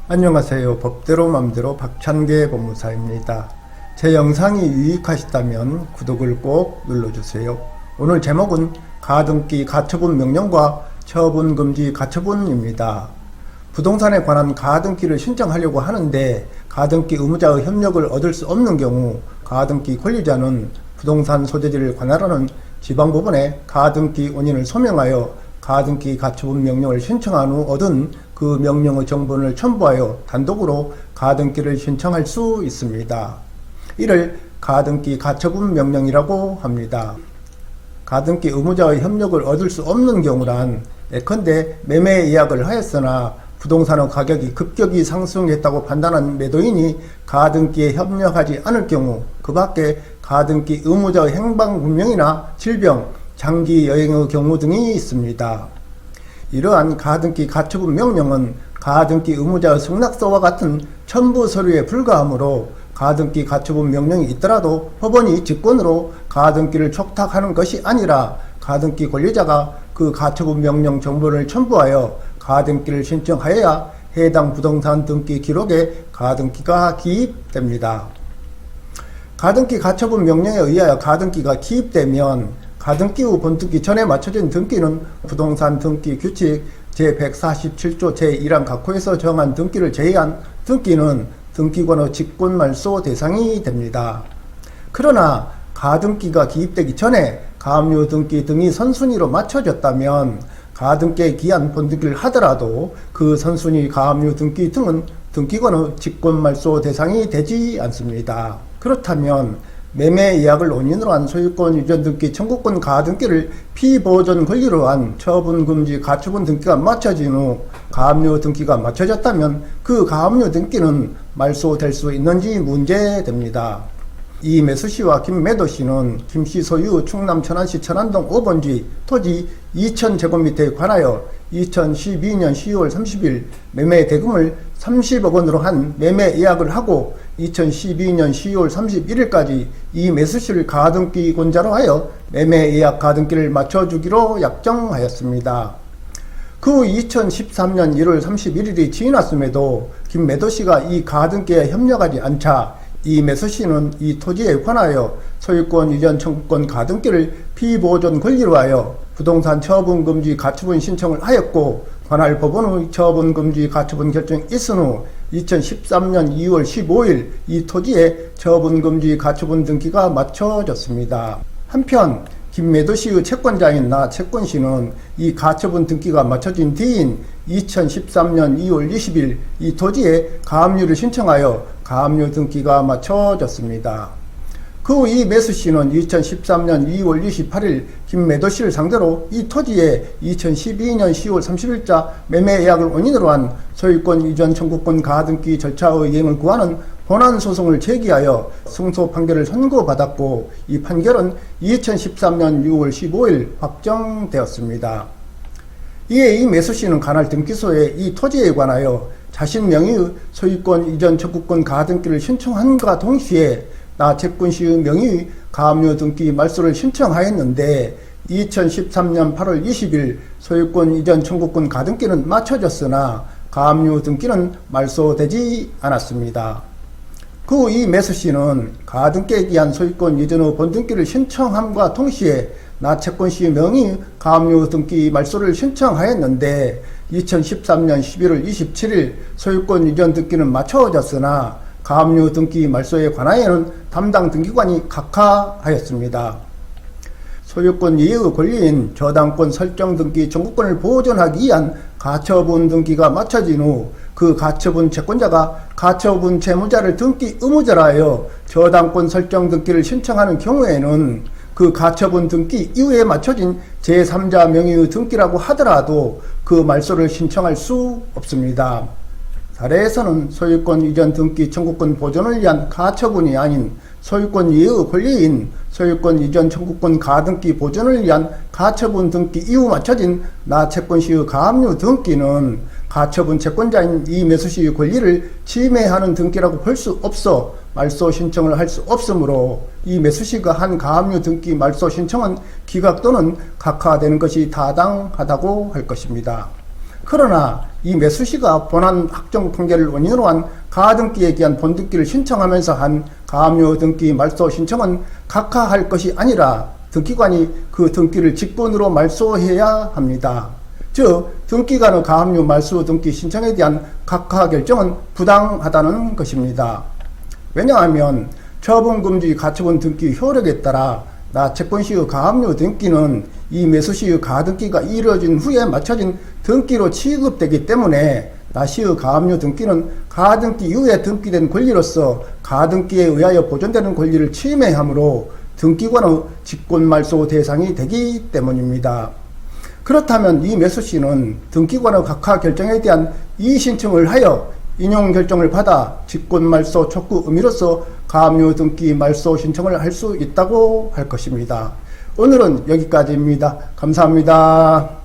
안녕하세요. 법대로 맘대로 박찬계 법무사입니다. 제 영상이 유익하시다면 구독을 꼭 눌러주세요. 오늘 제목은 가등기 가처분 명령과 처분금지 가처분입니다. 부동산에 관한 가등기를 신청하려고 하는데 가등기 의무자의 협력을 얻을 수 없는 경우 가등기 권리자는 부동산 소재지를 관할하는 지방법원에 가등기 원인을 소명하여 가등기 가처분 명령을 신청한 후 얻은 그 명령의 정본을 첨부하여 단독으로 가등기를 신청할 수 있습니다. 이를 가등기 가처분 명령이라고 합니다. 가등기 의무자의 협력을 얻을 수 없는 경우란 예컨대 매매 예약을 하였으나 부동산의 가격이 급격히 상승했다고 판단한 매도인이 가등기에 협력하지 않을 경우 그 밖에 가등기 의무자의 행방불명이나 질병, 장기 여행의 경우 등이 있습니다. 이러한 가등기 가처분 명령은 가등기 의무자의 승낙서와 같은 첨부 서류에 불과하므로 가등기 가처분 명령이 있더라도 법원이 직권으로 가등기를 촉탁하는 것이 아니라 가등기 권리자가 그 가처분 명령 정본을 첨부하여 가등기를 신청하여야 해당 부동산 등기 기록에 가등기가 기입됩니다. 가등기 가처분 명령에 의하여 가등기가 기입되면 가등기 후 본등기 전에 맞춰진 등기는 부동산 등기 규칙 제147조 제1항 각호에서 정한 등기를 제외한 등기는 등기권의 직권 말소 대상이 됩니다. 그러나 가등기가 기입되기 전에 가압류 등기 등이 선순위로 맞춰졌다면 가등기에 기한 본등기를 하더라도 그 선순위 가압류 등기 등은 등기권의 직권 말소 대상이 되지 않습니다. 그렇다면 매매 예약을 원인으로 한 소유권 이전 등기 청구권 가등기를 피보존 권리로 한 처분금지 가처분 등기가 맞춰진 후 가압류 등기가 맞춰졌다면 그 가압류 등기는 말소될 수 있는지 문제됩니다. 이 매수시와 김매도시는 김씨 소유 충남 천안시 천안동 5번지 토지 2000제곱미터에 관하여 2012년 10월 30일 매매 대금을 30억 원으로 한 매매 예약을 하고 2012년 10월 31일까지 이 매수시를 가등기권자로 하여 매매 예약 가등기를 맞춰주기로 약정하였습니다. 그 후 2013년 1월 31일이 지났음에도 김매도씨가 이 가등기에 협력하지 않자 이 매수시는 이 토지에 관하여 소유권 이전 청구권 가등기를 피보존 권리로 하여 부동산 처분금지 가처분 신청을 하였고 관할 법원의 처분금지 가처분 결정이 있은 후 2013년 2월 15일 이 토지에 처분금지 가처분 등기가 맞춰졌습니다. 한편 김매도시의 채권자인 나 채권씨는 이 가처분 등기가 맞춰진 뒤인 2013년 2월 20일 이 토지에 가압류를 신청하여 가압류 등기가 맞춰졌습니다. 그 후 이 매수씨는 2013년 2월 28일 김매도씨를 상대로 이 토지에 2012년 10월 30일자 매매 예약을 원인으로 한 소유권 이전 청구권 가등기 절차의 이행을 구하는 본안소송을 제기하여 승소 판결을 선고받았고 이 판결은 2013년 6월 15일 확정되었습니다. 이에 이 매수씨는 관할 등기소에 이 토지에 관하여 자신 명의의 소유권 이전 청구권 가등기를 신청함과 동시에 나 채권씨의 명의의 가압류 등기 말소를 신청하였는데 2013년 8월 20일 소유권 이전 청구권 가등기는 맞춰졌으나 가압류 등기는 말소되지 않았습니다. 그 후 이 매수씨는 가등기에 기한 소유권 이전의 본등기를 신청함과 동시에 나 채권씨의 명의 가압류 등기 말소를 신청하였는데 2013년 11월 27일 소유권 이전 등기는 맞춰졌으나 가압류 등기 말소에 관하여는 담당 등기관이 각하하였습니다. 소유권 이해의 권리인 저당권 설정 등기 청구권을 보존하기 위한 가처분 등기가 맞춰진 후 그 가처분 채권자가 가처분 채무자를 등기 의무자로 하여 저당권 설정 등기를 신청하는 경우에는 그 가처분 등기 이후에 맞춰진 제3자 명의의 등기라고 하더라도 그 말소를 신청할 수 없습니다. 사례에서는 소유권 이전 등기 청구권 보존을 위한 가처분이 아닌 소유권 이해의 권리인 소유권 이전 청구권 가등기 보존을 위한 가처분 등기 이후 맞춰진 나 채권시의 가압류 등기는 가처분 채권자인 이 매수시의 권리를 침해하는 등기라고 볼 수 없어 말소 신청을 할 수 없으므로 이 매수시가 한 가압류 등기 말소 신청은 기각 또는 각하되는 것이 타당하다고 할 것입니다. 그러나 이 매수시가 본안 확정 통계를 원인으로 한 가등기에 기한 본등기를 신청하면서 한 가압류 등기 말소 신청은 각하할 것이 아니라 등기관이 그 등기를 직권으로 말소해야 합니다. 즉 등기관의 가압류 말소 등기 신청에 대한 각하 결정은 부당하다는 것입니다. 왜냐하면 처분금지 가처분 등기 효력에 따라 채권시의 가압류 등기는 이 매수시의 가등기가 이루어진 후에 맞춰진 등기로 취급되기 때문에 시의 가압류 등기는 가등기 이후에 등기된 권리로서 가등기에 의하여 보존되는 권리를 침해하므로 등기관의 직권말소 대상이 되기 때문입니다. 그렇다면 이 매수시는 등기관의 각하 결정에 대한 이의신청을 하여 인용 결정을 받아 직권말소 촉구 의미로서 가압류 등기 말소 신청을 할 수 있다고 할 것입니다. 오늘은 여기까지입니다. 감사합니다.